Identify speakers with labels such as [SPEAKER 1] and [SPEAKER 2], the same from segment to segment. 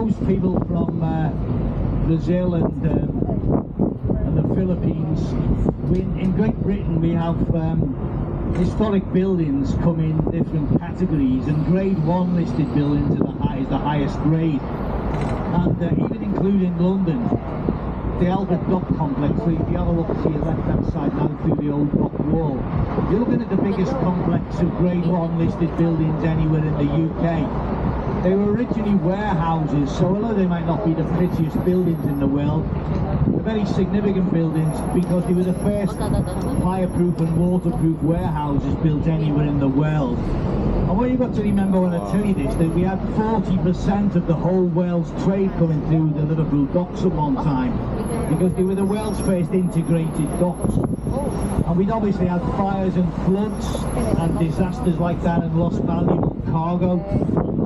[SPEAKER 1] most people from Brazil and the Philippines. In Great Britain we have historic buildings come in different categories, and grade 1 listed buildings are the highest grade, and even including London, the Albert Dock complex. So if you have a look to your left hand side now through the old dock wall, you're looking at the biggest complex of grade 1 listed buildings anywhere in the UK. They were originally warehouses, so although they might not be the prettiest buildings in the world, they're very significant buildings because they were the first fireproof and waterproof warehouses built anywhere in the world. And what you've got to remember when I tell you this, that we had 40% of the whole world's trade coming through the Liverpool docks at one time, because they were the world's first integrated docks. And we'd obviously had fires and floods and disasters like that and lost valuable cargo.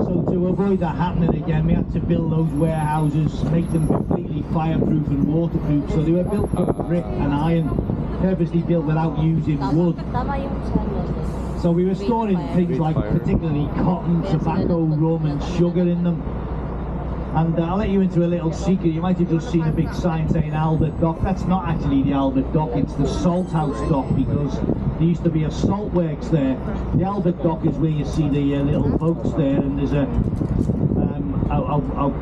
[SPEAKER 1] So to avoid that happening again, we had to build those warehouses, make them completely fireproof and waterproof. So they were built with brick and iron, purposely built without using wood. So we were storing things like particularly cotton, tobacco, rum and sugar in them. And I'll let you into a little secret. You might have just seen a big sign saying Albert Dock. That's not actually the Albert Dock, it's the Salt House Dock, because there used to be a salt works there. The Albert Dock is where you see the little boats there, and there's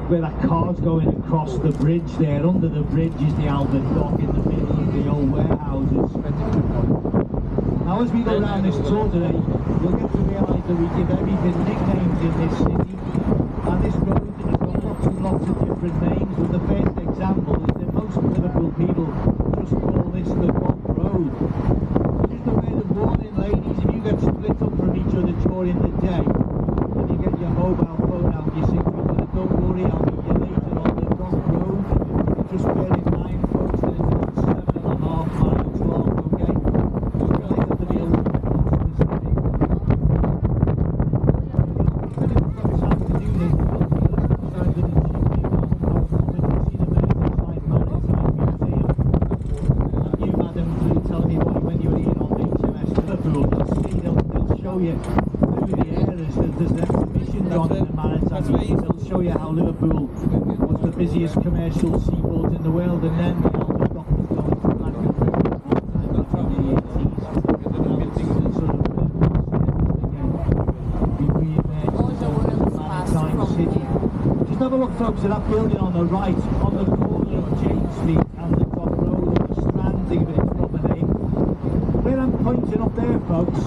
[SPEAKER 1] where that car's going across the bridge there. Under the bridge is the Albert Dock in the middle of the old warehouses. Now as we go around this tour today, you'll get to realise that we give everything nicknames in this city, and this road has got lots of different names. But the first example is that most Liverpool people just call this the Dock Road. Just a word of warning, ladies, if you get split up from each other during the day and you get your mobile phone out, you think, don't worry, I'll meet you later on the Dock Road. Just bear in mind, folks, that it's about 7.5 miles long, okay? Just realise that to be a little bit more specific. But if we've got time to do this, we'll see the size of the chimney on our property, see the Merseyside Maritime Museum. And you, madam, will tell me when you're here on HMS Liverpool, you'll see, they'll show you through the areas that there's exhibitions on in the Maritime Museum. They'll show you how Liverpool was the busiest commercial seaport in the world, and then the Albert Dock was going to back and forth back in the 80s. Now it's sort of re-emerged as a maritime city. Just have a look, folks, at that building on the right, on the corner of James Street and the Dock Road, or the Strand, think of it, its proper name. Where I'm pointing up there, folks,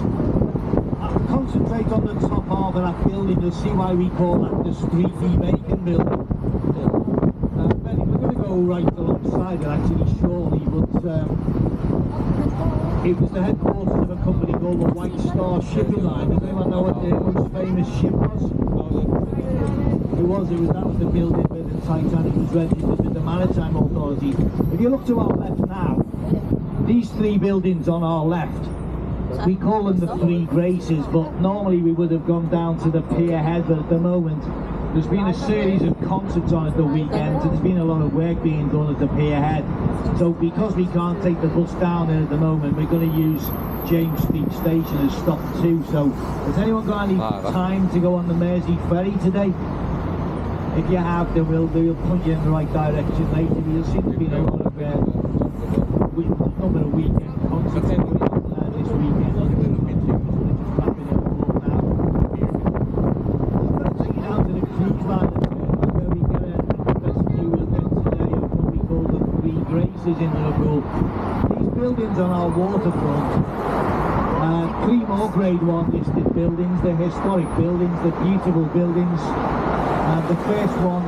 [SPEAKER 1] concentrate on the top half of that building, you'll see why we call that the Streaky Bacon building. We're going to go right alongside it actually shortly, but it was the headquarters of a company called the White Star Shipping Line. Does anyone know what their most famous ship was? That was the building where the Titanic was registered with the Maritime Authority. If you look to our left now, these three buildings on our left, we call them the Three Graces, but normally we would have gone down to the pier head, but at the moment there's been a series of concerts on at the weekend, and there's been a lot of work being done at the pier head. So because we can't take the bus down there at the moment, we're going to use James Street Station as stop 2. So has anyone got any time to go on the Mersey ferry today? If you have, then we'll point you in the right direction later. You'll see there's been a lot of weekend concerts going on this weekend. Just wrapping it all up now. I'm going to take you down to the cruise line where we get the best view we'll get today of what we call the Three Graces in Liverpool. These buildings on our waterfront, 3 more grade 1 listed buildings. They're historic buildings, they're beautiful buildings. The first one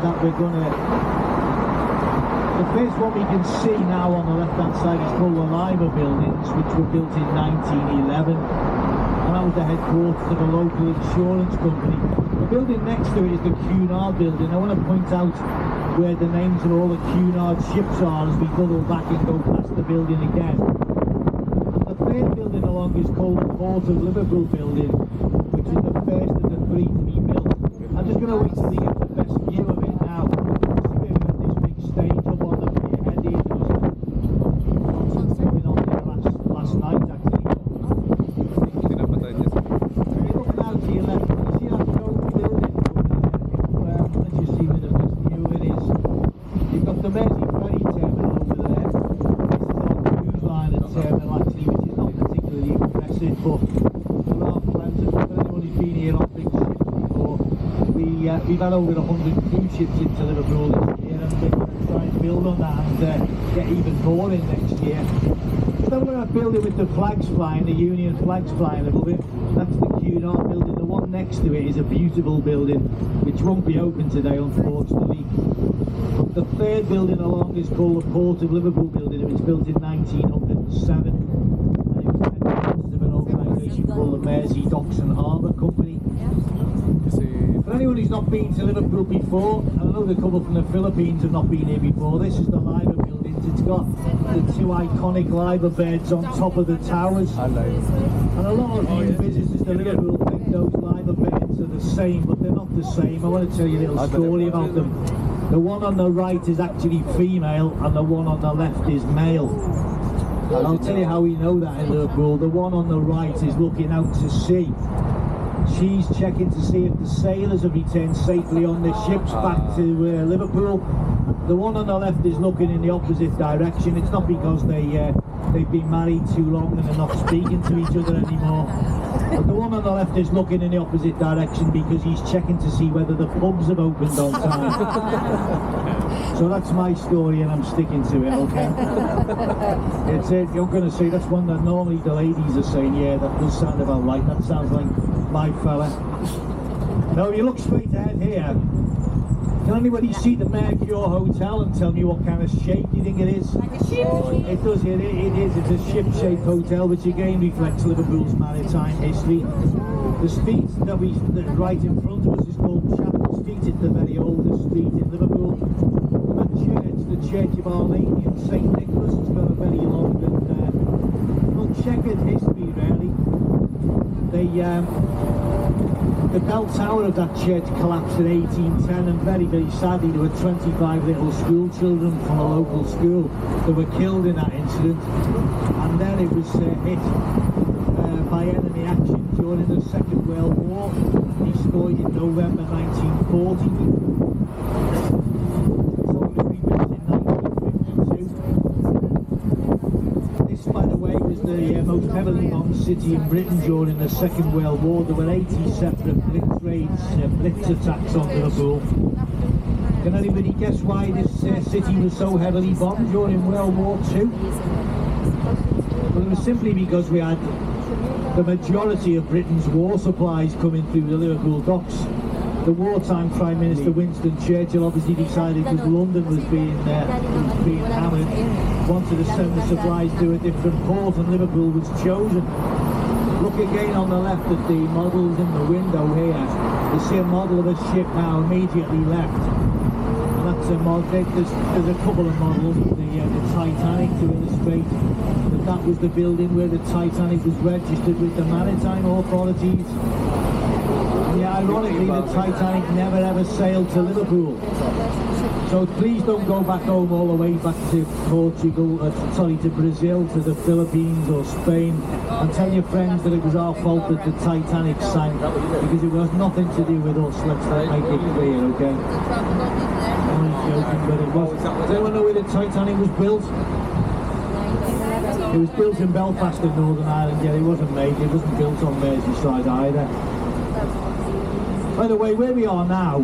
[SPEAKER 1] we can see now on the left hand side is called the Liver buildings, which were built in 1911, and that was the headquarters of a local insurance company. The building next to it is the Cunard building. I want to point out where the names of all the Cunard ships are as we double back and go past the building again. And the third building along is called the Port of Liverpool building, which is the first of the 3 to be built. I'm just going to wait till you get the best view of it now. See, we've got this big stage up on the pier head here. There was something on there last night actually. If you're looking out to your left, you see that gold building over there? Let's just see where the best view the Mersey ferry terminal over there. This is our cruise liner terminal actually, which is not particularly impressive, but there are pleasant. For anyone who's been here on big ships before, we've had over 100 cruise ships into Liverpool this year, and we're going to try and build on that and get even more in next year. So we're going to build it with the flags flying, the Union flags flying above it. That's the Q&R building. The one next to it is a beautiful building, which won't be open today, unfortunately. But the third building along is called the Port of Liverpool building. It was built in 1907, and it was headquarters of an organisation called the Mersey Docks and Harbour Company. For anyone who's not been to Liverpool before, and I know the couple from the Philippines have not been here before, this is the Liver buildings. It's got the two iconic Liver beds on top of the towers. And a lot of new visitors to Liverpool think those Liver beds are the same, but they're not the same. I want to tell you a little story about them. The one on the right is actually female, and the one on the left is male. And I'll tell you how we know that in Liverpool. The one on the right is looking out to sea. She's checking to see if the sailors have returned safely on the ships back to Liverpool. The one on the left is looking in the opposite direction. It's not because they've been married too long and they're not speaking to each other anymore. But the one on the left is looking in the opposite direction because he's checking to see whether the pubs have opened on time. So that's my story and I'm sticking to it, okay? It's you're going to say that's one that normally the ladies are saying, yeah, that does sound about right. That sounds like my fella. Now, if you look straight ahead here, can anybody see the Mercure Hotel and tell me what kind of shape do you think it is? Like a ship. It does, it is. It's a ship-shaped hotel, which again reflects Liverpool's maritime history. The street that's right in front of us is called Chapel Street. It's the very oldest street in Liverpool. That church, the Church of Our Lady and St Nicholas, has got a very long and checkered history, really. The bell tower of that church collapsed in 1810, and very, very sadly there were 25 little school children from a local school that were killed in that incident. And then it was hit by enemy action during the Second World War, destroyed in November 1940. So it was rebuilt in 1952. This, by the way, was the most heavily bombed city in Britain during the Second World War. There were 80 separate blitz raids, blitz attacks on Liverpool. Can anybody guess why this city was so heavily bombed during World War II? Well, it was simply because we had the majority of Britain's war supplies coming through the Liverpool docks. The wartime Prime Minister Winston Churchill obviously decided, because London was being hammered, wanted to send the supplies to a different port, and Liverpool was chosen. Look again on the left at the models in the window here. You see a model of a ship now immediately left. And that's a model. There's a couple of models of the Titanic to illustrate that was the building where the Titanic was registered with the maritime authorities. And yeah, ironically, the Titanic never ever sailed to Liverpool. So please don't go back home all the way back to Portugal, to Brazil, to the Philippines or Spain, and tell your friends that it was our fault that the Titanic sank, because it was nothing to do with us. Let's make it clear, okay? I'm joking, but it was. Does anyone know where the Titanic was built? It was built in Belfast in Northern Ireland. Yeah, it wasn't made. It wasn't built on Merseyside either. By the way, where we are now,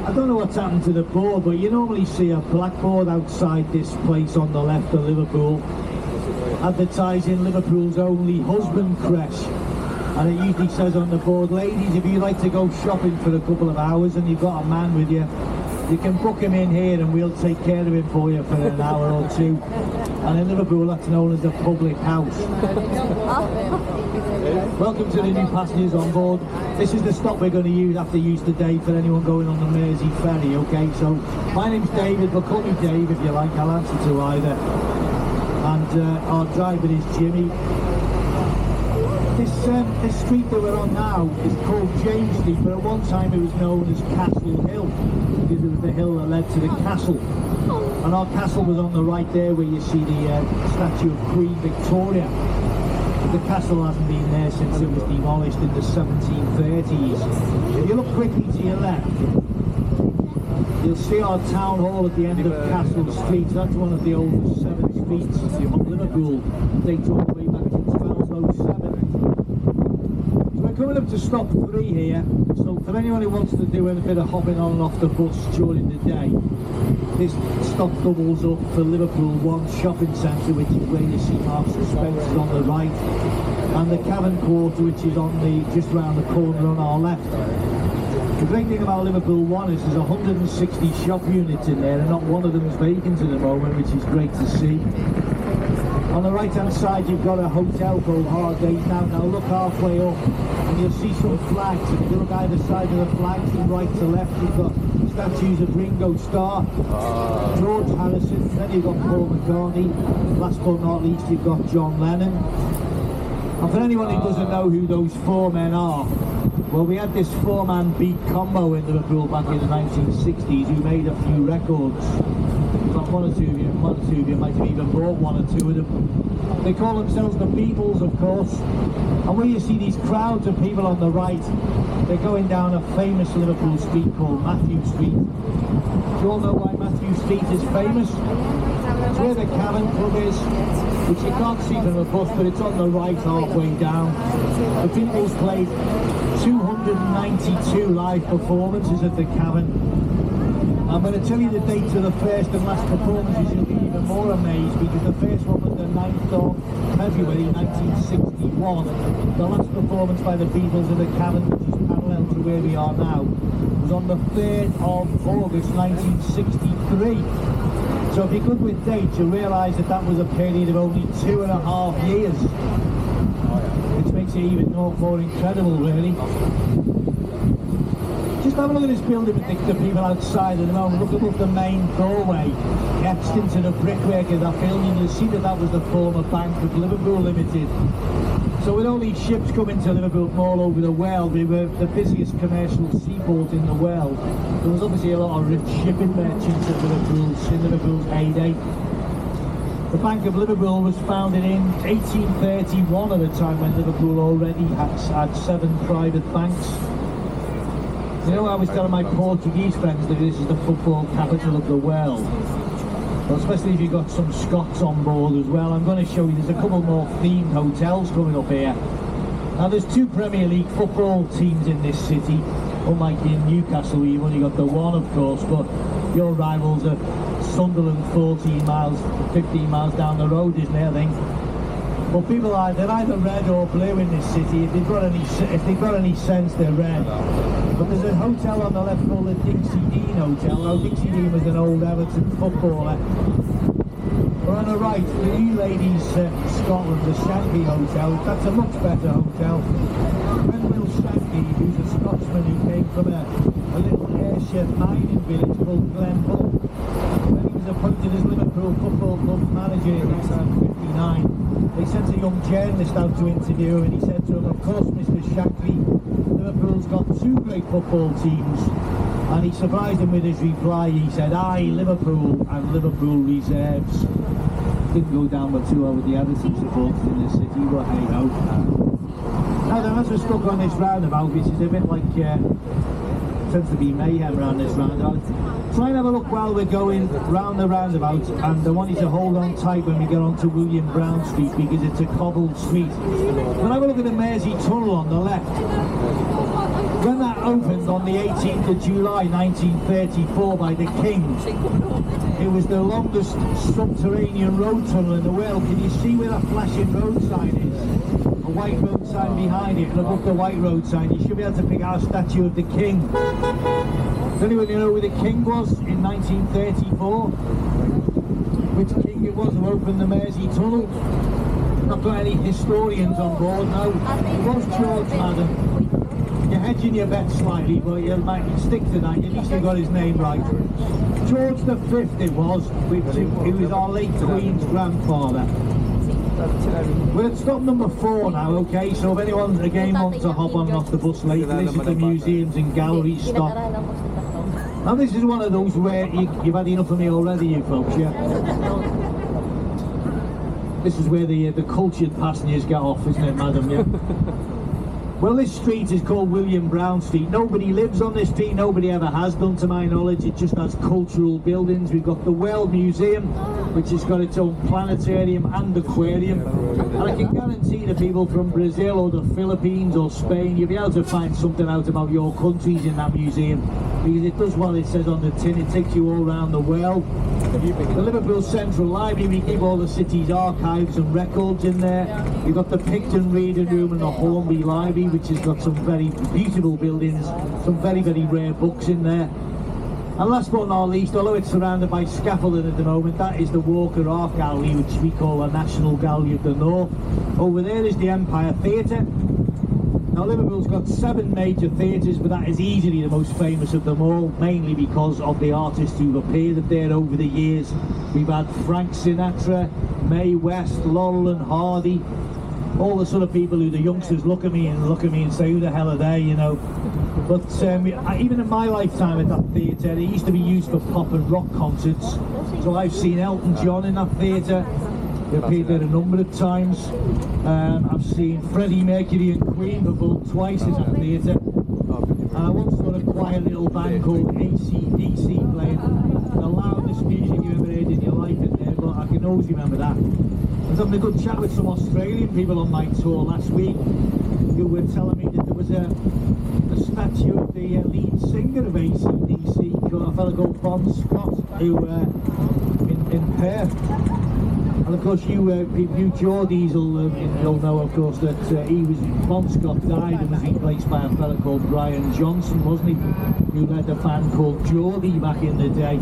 [SPEAKER 1] I don't know what's happened to the board, but you normally see a blackboard outside this place on the left of Liverpool advertising Liverpool's only husband creche, and it usually says on the board, ladies, if you like to go shopping for a couple of hours and you've got a man with you, you can book him in here and we'll take care of him for you for an hour or two. And in Liverpool that's known as a public house. Welcome to the new passengers on board. This is the stop we're going to use after use today for anyone going on the Mersey ferry, okay? So my name's David, but call me Dave if you like, I'll answer to either. And our driver is Jimmy. This street that we're on now is called James Street, but at one time it was known as Castle Hill, because it was the hill that led to the castle. And our castle was on the right there where you see the statue of Queen Victoria. But the castle hasn't been there since it was demolished in the 1730s. If you look quickly to your left, You'll see our town hall at the end of Castle Street. That's one of the oldest 7 streets of Liverpool. They all the way back to 1207. So we're coming up to stop 3 here. So for anyone who wants to do a bit of hopping on and off the bus during the day, this stop doubles up for Liverpool 1 shopping centre, which is where you see Marks and Spencer's on the right, and the Cavern Quarter, which is on the just round the corner on our left. The great thing about Liverpool 1 is there's 160 shop units in there, and not one of them is vacant at the moment, which is great to see. On the right hand side you've got a hotel called Hargate. Now look halfway up and you'll see some flags. If you look either side of the flags from right to left, you've got statues of Ringo Starr, George Harrison, then you've got Paul McCartney, last but not least you've got John Lennon. And for anyone who doesn't know who those 4 men are, well, we had this 4-man beat combo in Liverpool back in the 1960s who made a few records. One or two of you might have even bought 1 or 2 of them. They call themselves the Beatles, of course. And where you see these crowds of people on the right, they're going down a famous Liverpool street called Matthew Street. Do you all know why Matthew Street is famous? It's where the Cavern Club is, which you can't see from the bus, but it's on the right halfway down. The Beatles played 292 live performances at the Cavern. I'm going to tell you the dates of the first and last performances. You'll be even more amazed, because the first one was the 9th of February 1961. The last performance by the Beatles at the Cavern, which is parallel to where we are now, was on the 3rd of August 1963. So if you're good with dates, you'll realise that that was a period of only 2.5 years. Which makes it even more incredible, really. Just have a look at this building with the people outside at the moment. Look above the main doorway, etched into the brickwork of that building. You'll see that that was the former Bank of Liverpool Limited. So with all these ships coming to Liverpool from all over the world, we were the busiest commercial seaport in the world. There was obviously a lot of rich shipping merchants at Liverpool's heyday. The Bank of Liverpool was founded in 1831, at a time when Liverpool already had 7 private banks. You know, I was telling my Portuguese friends that this is the football capital of the world. Well, especially if you've got some Scots on board as well. I'm going to show you, there's a couple more themed hotels coming up here. Now there's 2 Premier League football teams in this city, unlike in Newcastle where you've only got the 1, of course, but your rivals are Sunderland 15 miles down the road, isn't it, I think? But people they're either red or blue in this city. If they've got any sense, they're red. But there's a hotel on the left called the Dixie Dean Hotel. Now Dixie Dean was an old Everton footballer. But on the right, the New Ladies Scotland, the Shanky Hotel. That's a much better hotel. When Will Shanky, who's a Scotsman who came from a little ayrshire mining village called Glenhull, when he was appointed as Liverpool Football Club manager in 1959, they sent a young journalist out to interview him, and he said to him, of course, Mr. Shankly, Liverpool's got 2 great football teams. And he surprised him with his reply. He said, aye, Liverpool and Liverpool reserves. Didn't go down but too well with the Everton supporters in the city, but hey ho. Now then, as we're stuck on this roundabout, which is a bit like, tends to be mayhem around this roundabout. Try and have a look while we're going round the roundabout, and I want you to hold on tight when we get onto William Brown Street, because it's a cobbled street. But have a look at the Mersey Tunnel on the left. When that opened on the 18th of July 1934 by the King, it was the longest subterranean road tunnel in the world. Can you see where that flashing road sign is? A white road sign behind it, and above the white road sign you should be able to pick out a statue of the King. Does anyone know who the King was in 1934? Which King it was who opened the Mersey Tunnel? Not got any historians on board, no. It was George, madam. You're hedging your bet slightly, but you might stick to that. At least you got his name right. George V it was, who was our late Queen's grandfather. We're at stop number 4 now, okay? So if anyone again wants to hop on and off the bus later, this is the museums and galleries stop. Now this is one of those where you've had enough of me already, you folks, yeah? This is where the cultured passengers get off, isn't it, madam, yeah? Well, this street is called William Brown Street. Nobody lives on this street, nobody ever has done to my knowledge. It just has cultural buildings. We've got the World Museum, which has got its own planetarium and aquarium. And I can guarantee the people from Brazil or the Philippines or Spain, you'll be able to find something out about your countries in that museum, because it does what it says on the tin. It takes you all around the world. The Liverpool Central Library, we keep all the city's archives and records in there. We've got the Picton Reading Room and the Hornby Library, which has got some very beautiful buildings, some very, very rare books in there. And last but not least, although it's surrounded by scaffolding at the moment, that is the Walker Art Gallery, which we call the National Gallery of the North. Over there is the Empire Theatre. Now, Liverpool's got 7 major theatres, but that is easily the most famous of them all, mainly because of the artists who've appeared there over the years. We've had Frank Sinatra, Mae West, Laurel and Hardy, all the sort of people who the youngsters look at me and say, who the hell are they, you know. But even in my lifetime at that theatre, it used to be used for pop and rock concerts. So I've seen Elton John in that theatre. They appeared there a number of times. I've seen Freddie Mercury and Queen perform twice in that theatre. And I once saw a quiet little band called AC/DC playing the loudest music you ever heard in your life in there, but I can always remember that. I was having a good chat with some Australian people on my tour last week who were telling me that there was a statue of the lead singer of AC/DC, a fellow called Bon Scott, who in Perth. And of course, you Geordies will know, of course, that Bon Scott died and was replaced by a fellow called Brian Johnson, wasn't he? Who led a band called Geordie back in the day.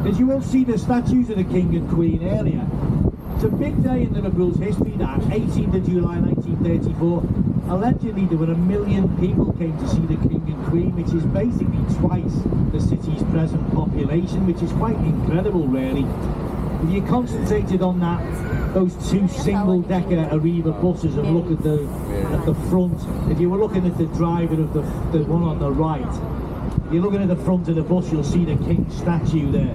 [SPEAKER 1] As you will see the statues of the King and Queen earlier. It's a big day in Liverpool's history, that 18th of July 1934. Allegedly there were 1 million people came to see the King and Queen, which is basically twice the city's present population, which is quite incredible really. If you concentrated on those 2 single-decker Arriva buses and look at the front, if you were looking at the driver of the one on the right, if you're looking at the front of the bus, you'll see the King statue there.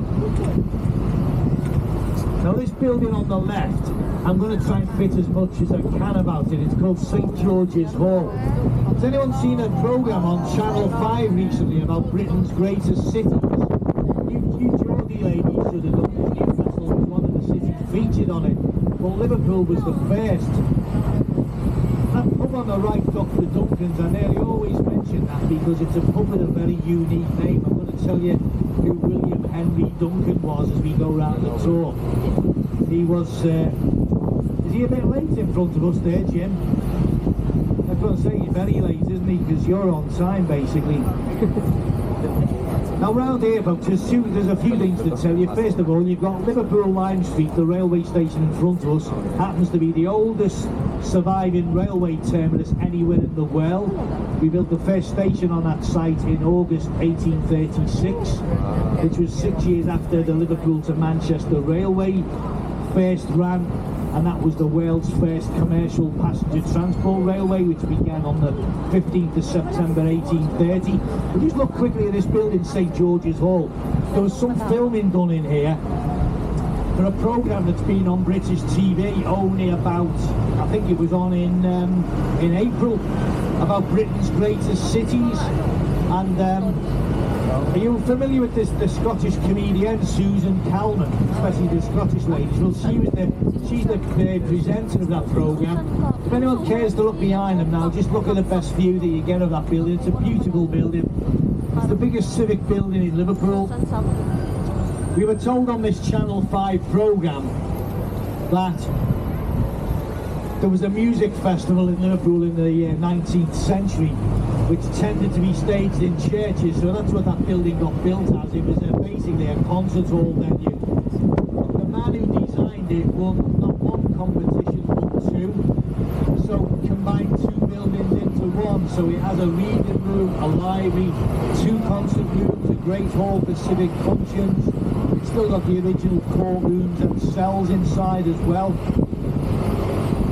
[SPEAKER 1] Now this building on the left, I'm going to try and fit as much as I can about it. It's called St George's Hall. Has anyone seen a programme on Channel 5 recently about Britain's greatest cities? You Geordie ladies should have done this. Newcastle was one of the cities featured on it. Well, Liverpool was the first. That pub on the right, Dr. Duncan's, I nearly always mention that because it's a pub with a very unique name. I'm going to tell you who William Henry Duncan was as we go round the tour. He was, is he a bit late in front of us there, Jim? I was going to say, he's very late, isn't he? Because you're on time, basically. Now round here, folks, there's a few things to tell you. First of all, you've got Liverpool Lime Street, the railway station in front of us. Happens to be the oldest surviving railway terminus anywhere in the world. We built the first station on that site in August 1836, which was 6 years after the Liverpool to Manchester Railway first ran, and that was the world's first commercial passenger transport railway, which began on the 15th of September 1830. We'll just look quickly at this building, St George's Hall. There was some filming done in here for a programme that's been on British TV only about, I think it was on in April, about Britain's greatest cities. And are you familiar with the Scottish comedian Susan Calman, especially the Scottish ladies? Well, she's the presenter of that programme. If anyone cares to look behind them now, just look at the best view that you get of that building. It's a beautiful building. It's the biggest civic building in Liverpool. We were told on this Channel 5 programme that there was a music festival in Liverpool in the 19th century, which tended to be staged in churches, so that's what that building got built as. It was basically a concert hall venue. The man who designed it won not one competition but 2, so combined 2 buildings into one. So it has a reading room, a library, 2 concert rooms, a great hall for civic functions. It's still got the original courtrooms and cells inside as well.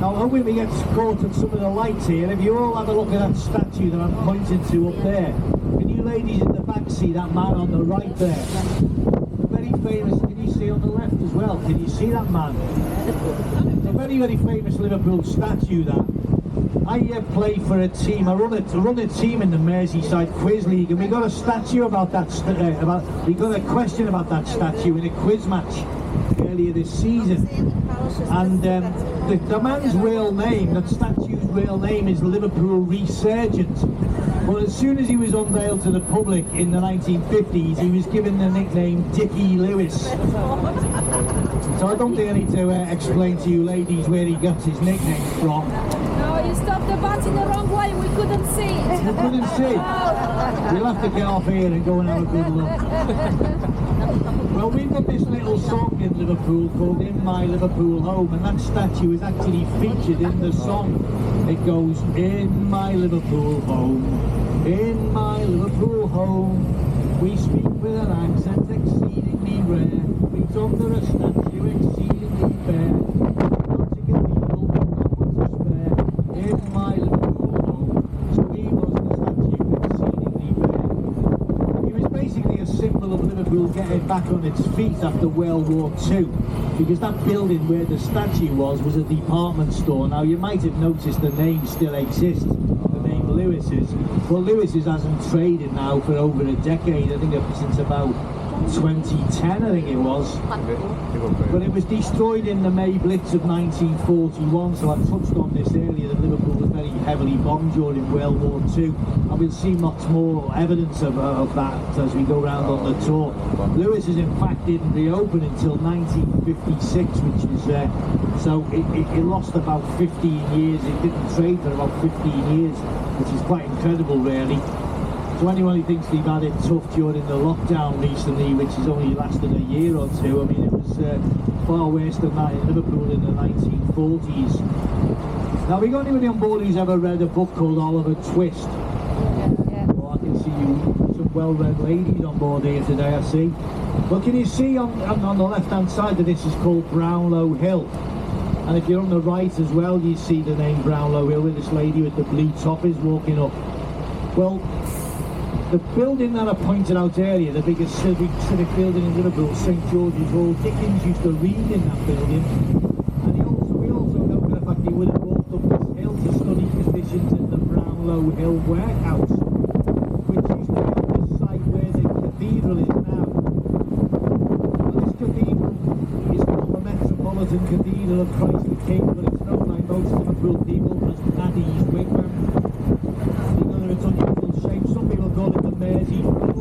[SPEAKER 1] Now, hoping we get caught at some of the lights here. If you all have a look at that statue that I'm pointing to up there, can you ladies in the back see that man on the right there? The very famous, can you see on the left as well? Can you see that man? It's a very, very famous Liverpool statue, that. I play for a team. I run a team in the Merseyside Quiz League, and we got a statue about that. We got a question about that statue in a quiz match earlier this season. And the man's real name, that statue's real name, is Liverpool Resurgent. Well, as soon as he was unveiled to the public in the 1950s, he was given the nickname Dickie Lewis. So I don't think I need to explain to you ladies where he got his nickname from.
[SPEAKER 2] No, you stopped the bus in the wrong way, we couldn't see.
[SPEAKER 1] You couldn't see? You'll have to get off here and go and have a good look. Well, we've got this little song in Liverpool called In My Liverpool Home, and that statue is actually featured in the song. It goes, in my Liverpool home, in my Liverpool home, we speak with an accent exceedingly rare, we under a statue exceedingly fair, not to get people, but not one to spare, in my Liverpool home. So he was the statue exceedingly fair. He was basically a symbol of Liverpool getting back on its feet after World War II, because that building where the statue was a department store. Now you might have noticed the name still exists, the name Lewis's. Well, Lewis's hasn't traded now for over a decade, I think since about 2010 I think it was. But it was destroyed in the May Blitz of 1941, so I touched on this earlier that Liverpool was very heavily bombed during World War II, and we'll see much more evidence of that as we go around on the tour. Lewis's in fact didn't reopen until 1956, which is so it lost about 15 years. It didn't trade for about 15 years, which is quite incredible really. So anyone who thinks they've had it tough during the lockdown recently, which has only lasted a year or two, I mean it was far worse than that in Liverpool in the 1940s. Now, we got anybody on board who's ever read a book called Oliver Twist?
[SPEAKER 2] Yeah.
[SPEAKER 1] Well, I can see some well-read ladies on board here today, I see. Well, can you see on the left-hand side of this is called Brownlow Hill? And if you're on the right as well, you see the name Brownlow Hill, where this lady with the blue top is walking up. Well, the building that I pointed out earlier, the biggest civic building in Liverpool, St George's Hall, Dickens used to read in that building. And we also know for the fact he would have walked up this hill to study conditions in the Brownlow Hill warehouse, which used to be on the site where the cathedral is now. Well, this cathedral is called the Metropolitan Cathedral of Christ the King, but it's known by most Liverpool people as Paddy's Wigwam. Because of its unusual shape, some people call it the Mersey River.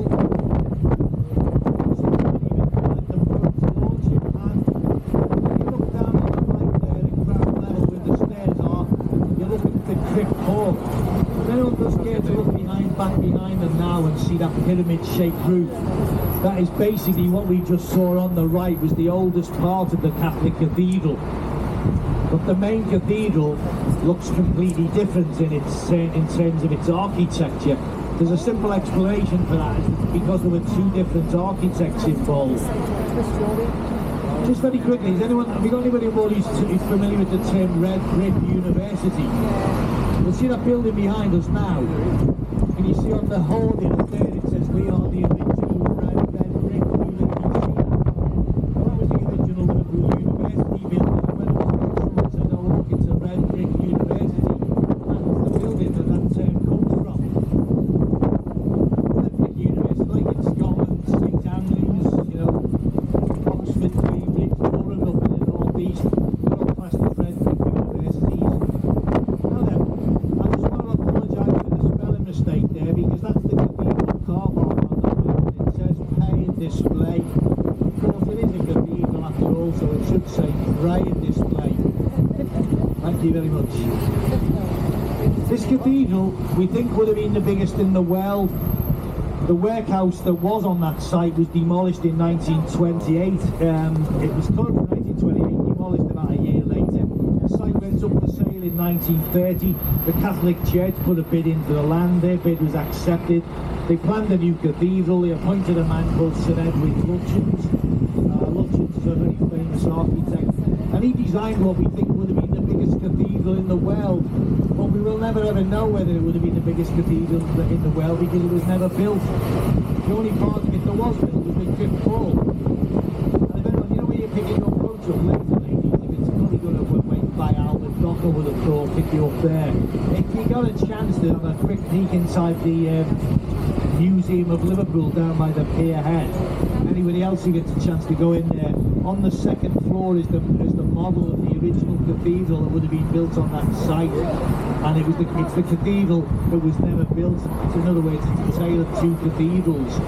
[SPEAKER 1] Some people even call it the boat launching pad. If you look down on the right there in ground level where the stairs are, you're looking at the Crypt Hall. If anyone does care to look back behind them now and see that pyramid-shaped roof, that is basically what we just saw on the right, was the oldest part of the Catholic cathedral. But the main cathedral looks completely different in terms of its architecture. There's a simple explanation for that. It's because there were two different architects involved. Just very quickly, have you got anybody on board who's familiar with the term Red Brick University? You'll see that building behind us now. Can you see on the hoarding up there it says, "We are the original Red Brick University." Well, that was the original Liverpool University building. It's a Red Brick University. That's the building that term comes from. Red Brick University, like in Scotland, St Andrews, Oxford, Cambridge, Durham up in the northeast, they're all classed as Red Brick Universities. Now then, I just want to apologise for the spelling mistake there, because that's the cathedral car park on the right. It says pay and display. Of course, it is a cathedral after all, so it should say pray and display. Thank you very much. This cathedral, we think, would have been the biggest in the world. The workhouse that was on that site was demolished in 1928. It was closed in 1928, demolished about a year later. The site went up for sale in 1930. The Catholic Church put a bid in for the land. Their bid was accepted. They planned a new cathedral. They appointed a man called Sir Edward Lutyens. Lutyens is a very famous architect, and he designed what we think would have been the biggest cathedral in the world. But we will never ever know whether it would have been the biggest cathedral in the world, because it was never built. The only part of it that was built was the Crypt Hall. And if anyone, when you're picking your coach up later, ladies, if it's probably going to wait by Albert Docker would have thought, pick you up there. you got a chance to have a quick peek inside the Museum of Liverpool down by the pier head, anybody else who gets a chance to go in there, on the second floor is the model of the original cathedral that would have been built on that site, and it's the cathedral that was never built. It's another way, it's a tale of two cathedrals.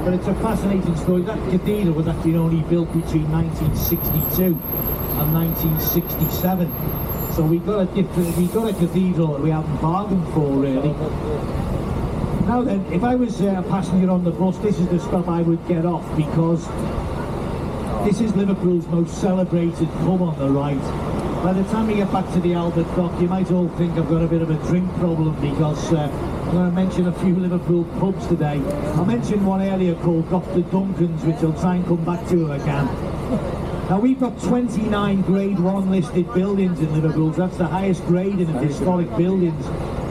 [SPEAKER 1] But it's a fascinating story. That cathedral was actually only built between 1962 and 1967. So we got a cathedral that we haven't bargained for, really. Now then, if I was a passenger on the bus, this is the stop I would get off, because this is Liverpool's most celebrated pub on the right. By the time we get back to the Albert Dock, you might all think I've got a bit of a drink problem, because I'm going to mention a few Liverpool pubs today. I mentioned one earlier called Dr. Duncan's, which I'll try and come back to if I can. Now, we've got 29 Grade 1 listed buildings in Liverpool. That's the highest grading of historic buildings.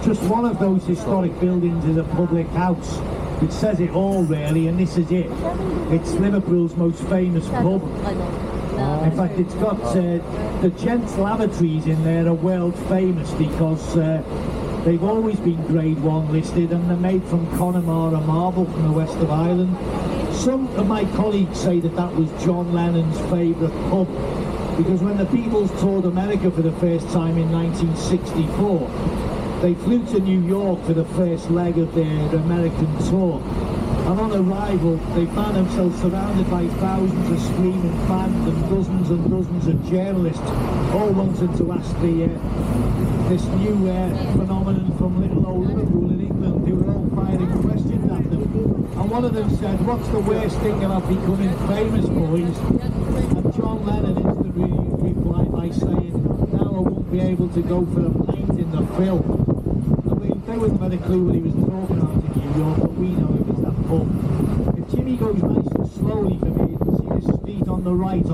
[SPEAKER 1] Just one of those historic buildings is a public house, which says it all, really, and this is it. It's Liverpool's most famous pub. In fact, it's got the gents' lavatories in there are world famous, because they've always been Grade 1 listed, and they're made from Connemara marble from the west of Ireland. Some of my colleagues say that that was John Lennon's favourite pub, because when the Beatles toured America for the first time in 1964, they flew to New York for the first leg of their American tour. And on arrival, they found themselves surrounded by thousands of screaming fans and dozens of journalists, all wanting to ask this new phenomenon from little old Liverpool in England, who were all firing questions at them. And one of them said, "What's the worst thing about becoming famous, boys?" And John Lennon instantly replied by saying, "Now I won't be able to go for a pint in the Phil." I mean, they wouldn't have had a clue what he was talking about in New York, but we know it was that pub. If Jimmy goes nice and slowly for me, you can see the street on the right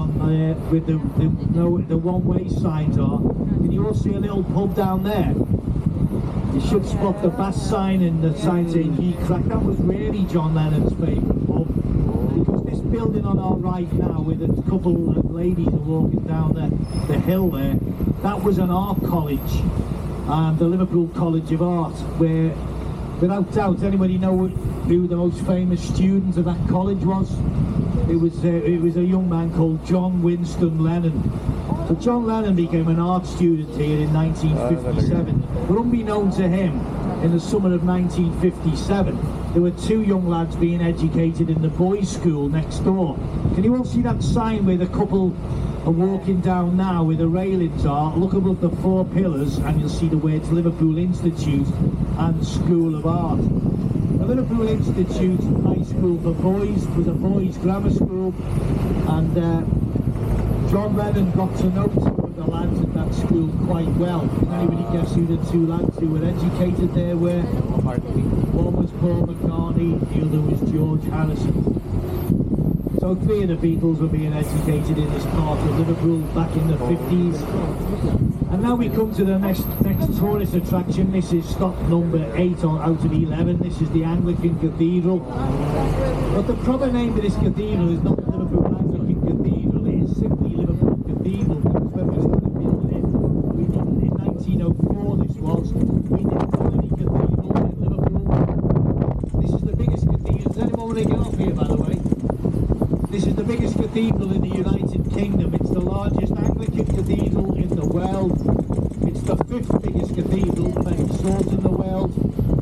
[SPEAKER 1] with the one-way signs are. Can you all see a little pub down there? You should spot the bass sign and the sign saying "Ye Crack." That was really John Lennon's favourite pub. Because this building on our right now, with a couple of ladies walking down the hill there, that was an art college, the Liverpool College of Art, where, without doubt, anybody know who the most famous student of that college was? It was a young man called John Winston Lennon. So John Lennon became an art student here in 1957, but unbeknown to him, in the summer of 1957, there were two young lads being educated in the boys' school next door. Can you all see that sign where the couple are walking down now, where the railings are? Look above the four pillars and you'll see the words Liverpool Institute and School of Art. The Liverpool Institute High School for Boys was a boys' grammar school, and John Lennon got to know two of the lads at that school quite well. Can anybody guess who the two lads who were educated there were? One was Paul McCartney, the other was George Harrison. So three of the Beatles were being educated in this part of Liverpool back in the 50s. And now we come to the next tourist attraction. This is stop number 8 out of 11. This is the Anglican Cathedral. But the proper name of this cathedral is not the Liverpool Anglican Cathedral, it is simply Liverpool Cathedral, because when we started building it, we didn't, in 1904 we didn't have any cathedrals in Liverpool. This is the biggest cathedral. Does anyone want to get off here, by the way? This is the biggest cathedral in the United Kingdom. It's the largest Anglican cathedral in the world. It's the 5th biggest cathedral of any sort in the world.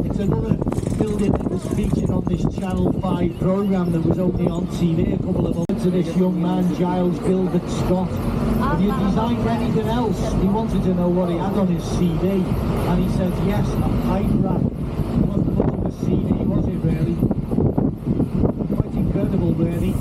[SPEAKER 1] It's another building that was featured on this Channel 5 programme that was only on TV a couple of months ago. This young man, Giles Gilbert Scott, have you designed anything else? He wanted to know what he had on his CD, and he said yes, a pipe rack. It wasn't much of a CD, was it really? Quite incredible, really.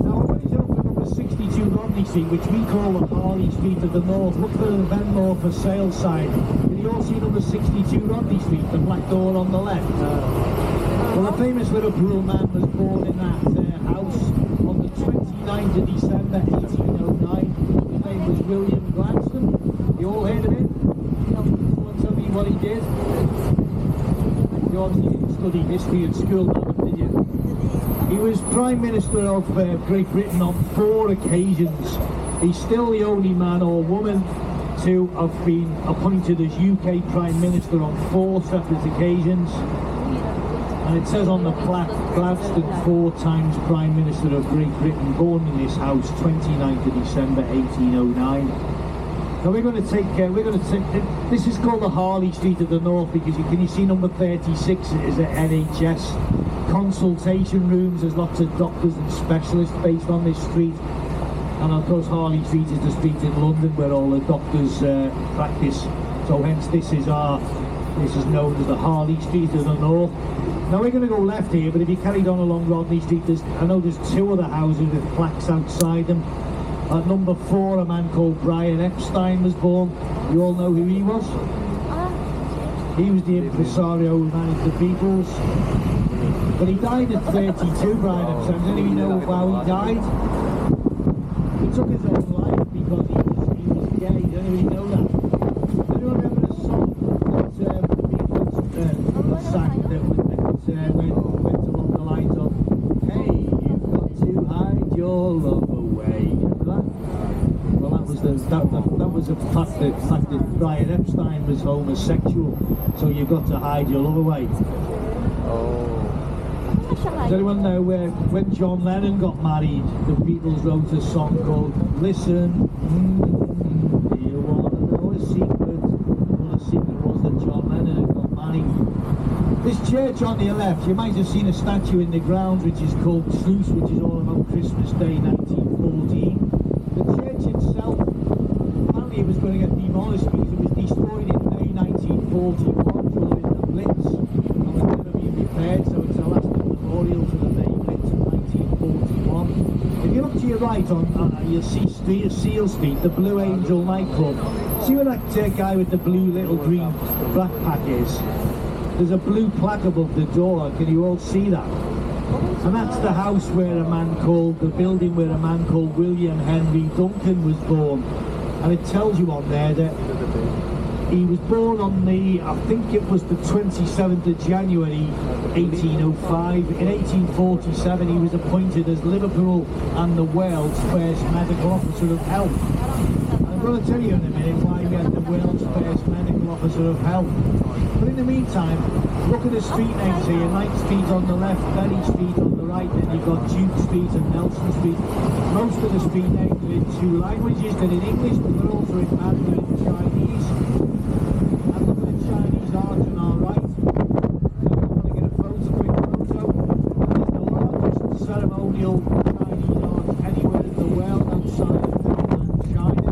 [SPEAKER 1] Now, when he's opened up a 62 Rodney Street, which we call the Harley Street of the North, look for the Venmore for sale sign. Can you all see number 62 Rodney Street, the black door on the left? Well, the famous Liverpool man was born in that house on the 29th of December 1809. His name was William Gladstone. You all heard of him? Someone tell me what he did? You obviously didn't study history at school, did you? He was Prime Minister of Great Britain on 4 occasions. He's still the only man or woman to have been appointed as UK Prime Minister on 4 separate occasions. And it says on the plaque, Gladstone 4 times Prime Minister of Great Britain, born in this house 29th of December 1809. Now we're going to take, this is called the Harley Street of the North because you see number 36 is at NHS consultation rooms. There's lots of doctors and specialists based on this street. And of course Harley Street is the street in London where all the doctors practice. So hence this is known as the Harley Street of the North. Now we're going to go left here, but if you carried on along Rodney Street, I know there's 2 other houses with plaques outside them. At number 4, a man called Brian Epstein was born. You all know who he was? He was the impresario who managed the Beatles. But he died at 32, Brian Epstein. Does anyone know how he died? He took his own life because he was gay. Does anybody know that? Does anyone remember the song that the Beatles sang that went along the lines of, "Hey, you've got to hide your love away." Remember that? Well, that was the fact that Brian Epstein was homosexual, so you've got to hide your love away. Does anyone know when John Lennon got married, the Beatles wrote a song called "Listen, do you want to know a secret?" Well, the secret was that John Lennon had got married. This church on the left, you might have seen a statue in the grounds which is called Truce, which is all about Christmas Day 1914. The church itself, apparently it was going to get demolished because it was destroyed in May 1941 during the Blitz and was never being repaired, so it's a last memorial to the May Blitz of 1941. If you look to your right you'll see Seal Street, the Blue Angel nightclub. See where that guy with the blue little green backpack is? There's a blue plaque above the door, can you all see that? And that's the house where the building where a man called William Henry Duncan was born. And it tells you on there that he was born on I think it was the 27th of January 1805. In 1847 he was appointed as Liverpool and the Wales first medical officer of health. I'm going to tell you in a minute why we had the world's first medical officer of health. But in the meantime, look at the street names here. Knight Street on the left, Berry Street on the right, then you've got Duke Street and Nelson Street. Most of the street names are in 2 languages. They're in English, but they're also in Mandarin and Chinese. And look at the Chinese art on our right. So if you want to get a quick photo, there's the largest ceremonial Chinese art anywhere in the world outside of mainland China.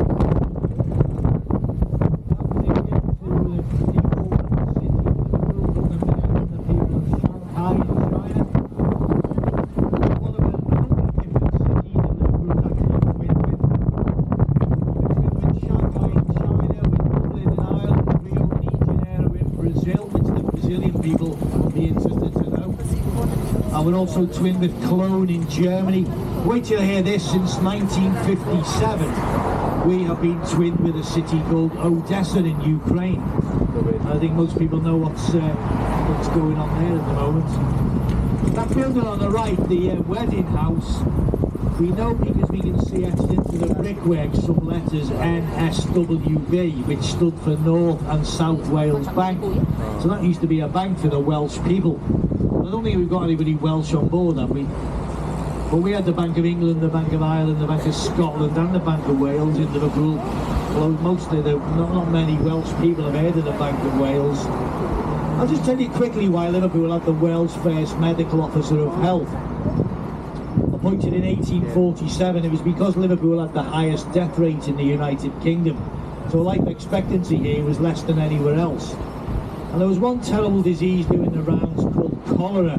[SPEAKER 1] And we're also twinned with Cologne in Germany. Wait till you hear this, since 1957 we have been twinned with a city called Odessa in Ukraine. I think most people know what's going on there at the moment. That building on the right, the wedding house, we know because we can see etched into the brickwork some letters NSWB, which stood for North and South Wales Bank. So that used to be a bank for the Welsh people. I don't think we've got anybody Welsh on board, have we? But we had the Bank of England, the Bank of Ireland, the Bank of Scotland and the Bank of Wales in Liverpool. Well, mostly not many Welsh people have heard of the Bank of Wales. I'll just tell you quickly why Liverpool had the world's first medical officer of health. Appointed in 1847, it was because Liverpool had the highest death rate in the United Kingdom. So life expectancy here was less than anywhere else. And there was one terrible disease doing the rounds called cholera,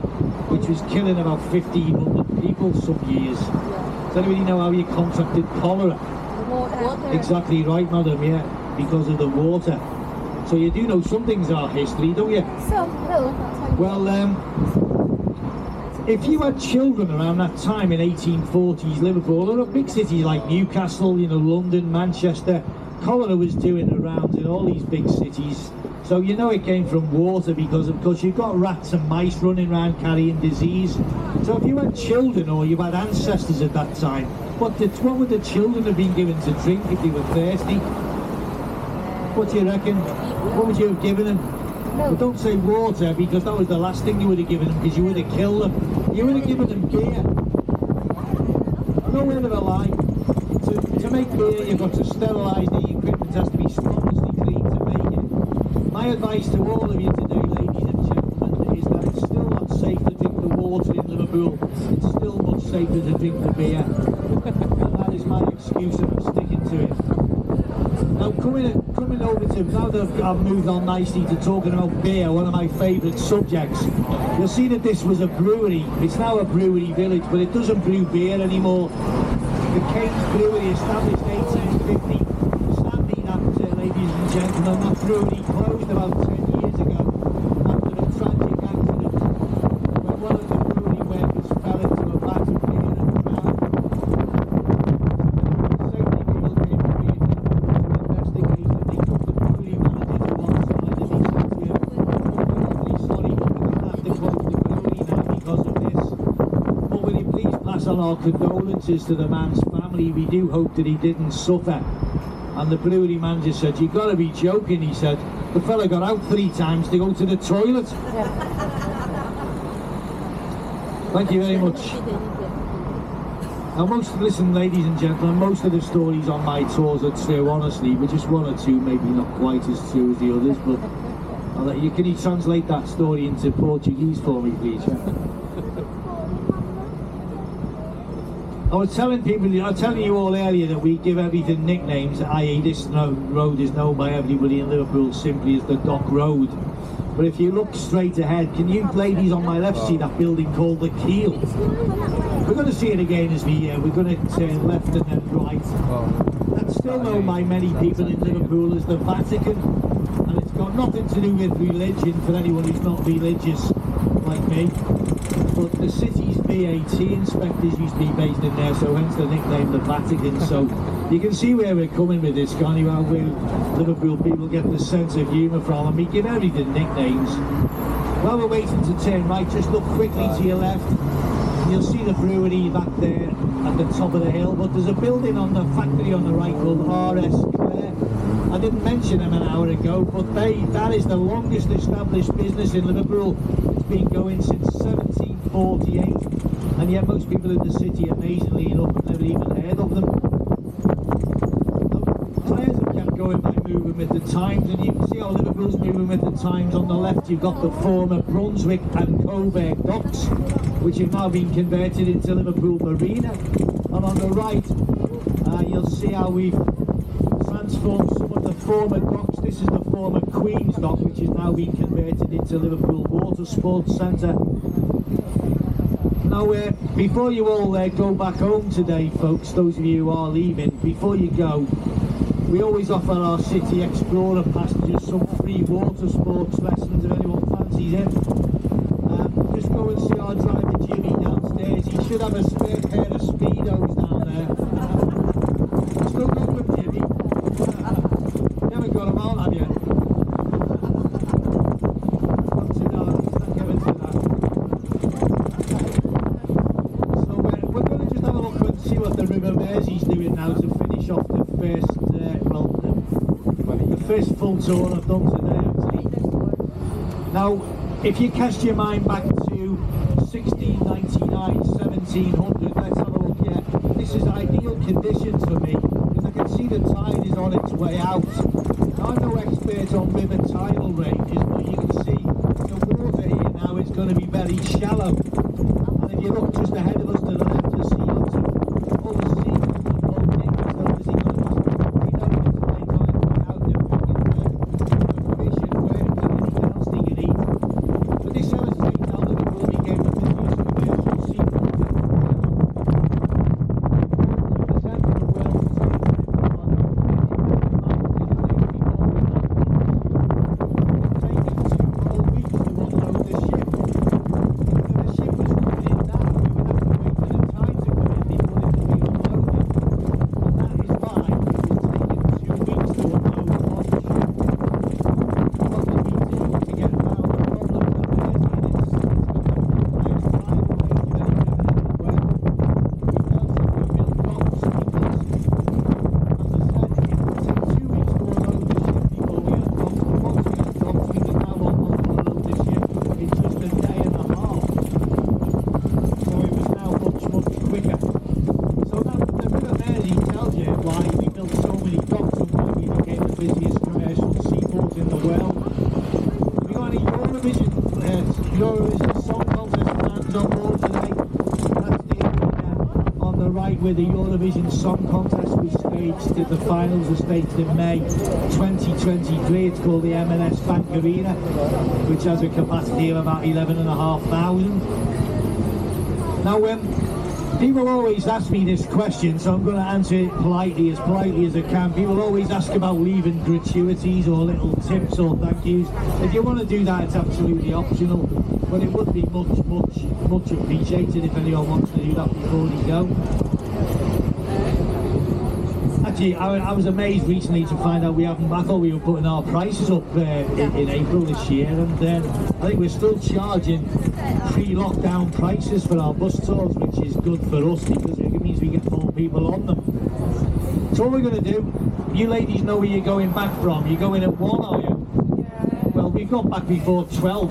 [SPEAKER 1] which was killing about 1,500 people some years. Does anybody know how you contracted cholera?
[SPEAKER 2] Water.
[SPEAKER 1] Exactly right, madam, yeah, because of the water. So you do know some things are history, don't you? Well, if you had children around that time in 1840s Liverpool, or big cities like Newcastle, London, Manchester, cholera was doing the rounds in all these big cities. So you know it came from water because, of course, you've got rats and mice running around carrying disease. So if you had children or you had ancestors at that time, what would the children have been given to drink if they were thirsty? What do you reckon? What would you have given them? Well, don't say water, because that was the last thing you would have given them, because you would have killed them. You would have given them beer. No word of a lie. To make beer, you've got to sterilise the equipment. It has to be spotlessly clean to make it. My advice to all of you today, ladies and gentlemen, is that it's still not safe to drink the water in Liverpool. It's still much safer to drink the beer. And that is my excuse, and I'm sticking to it. Now coming over to, now that I've moved on nicely to talking about beer, one of my favourite subjects, you'll see that this was a brewery. It's now a brewery village, but it doesn't brew beer anymore. The King's Brewery, established 1850, standing up, ladies and gentlemen, that brewery closed about 10 years ago after a tragic accident when one of the brewery workers fell into a vat of beer and drowned. Safety people came to investigate, and they took the brewery manager to one side and he said to him, "I'm sorry, but we're going to have to close the brewery now because of this. But will you please pass on our condolences to the man's family? We do hope that he didn't suffer." And the brewery manager said, "You've got to be joking." He said, "The fella got out 3 times to go to the toilet." Thank you very much. Now listen ladies and gentlemen, most of the stories on my tours are true, honestly, but just 1 or 2 maybe not quite as true as the others, but I'll let you, can you translate that story into Portuguese for me, please? I was telling you all earlier that we give everything nicknames, i.e. this road is known by everybody in Liverpool simply as the Dock Road. But if you look straight ahead, can you ladies on my left see that building called the Keel? We're going to see it again as we're going to turn left and then right. That's still known by many people in Liverpool as the Vatican, and it's got nothing to do with religion for anyone who's not religious like me. But the city's VAT inspectors used to be based in there, so hence the nickname the Vatican. So you can see where we're coming with this, can't you? How Liverpool people get the sense of humour from, and we give everything nicknames. While we're waiting to turn right, just look quickly to your left. You'll see the brewery back there at the top of the hill, but there's a building on the factory on the right called RS Clare. I didn't mention them an hour ago, but that is the longest established business in Liverpool. It's been going since 1748, and yet most people in the city, amazingly enough, have never even heard of them. Tyres have kept going by moving with the times, and you can see how Liverpool's moving with the times. On the left you've got the former Brunswick and Coburg docks, which have now been converted into Liverpool Marina, and on the right you'll see how we've transformed some of the former docks. This is the former Queen's Dock, which has now been converted into Liverpool Water Sports Centre. Now before you all go back home today, folks, those of you who are leaving, before you go, we always offer our City Explorer passengers some free water sports lessons if anyone fancies it. Just go and see our driver Jimmy downstairs. He should have a spare pair of Speedos down there. Still got them, Jimmy? You haven't got them out, have you? Not too bad. Thank heaven for that. So we're going to just have a look and see what the River Mersey's doing now to finish off the first, the first full tour I've done today, actually. Now, if you cast your mind back to 1699, 1700, let's have a look here. This is ideal conditions for me, because I can see the tide is on its way out. Now, I'm no expert on river tidal ranges, but you can see the water here now is going to be very shallow. And if you look just ahead of us to the left, you'll see lots of all the seagulls and boating. It's obviously going to just, we know it's like on its way out there, fish and work and anything else they can eat. But this illustrates how Liverpool became the busiest commercial seaport in the world. 40% of the world's trade is taking 2 whole weeks to unload the ship. If the ship was coming in now, we would have to wait for the tide night where the Eurovision Song Contest was staged. The finals were staged in May 2023. It's called the M&S Bank Arena, which has a capacity of about 11,500. Now, people always ask me this question, so I'm going to answer it politely as I can. People always ask about leaving gratuities or little tips or thank yous. If you want to do that, it's absolutely optional, but it would be much appreciated if anyone wants to do that before you go. Actually, I was amazed recently to find out I thought we were putting our prices up in April this year, and I think we're still charging pre-lockdown prices for our bus tours, which is good for us because it means we get more people on them. So what we're going to do, you ladies know where you're going back from. You're going at 1, are you? Well, we've got back before 12.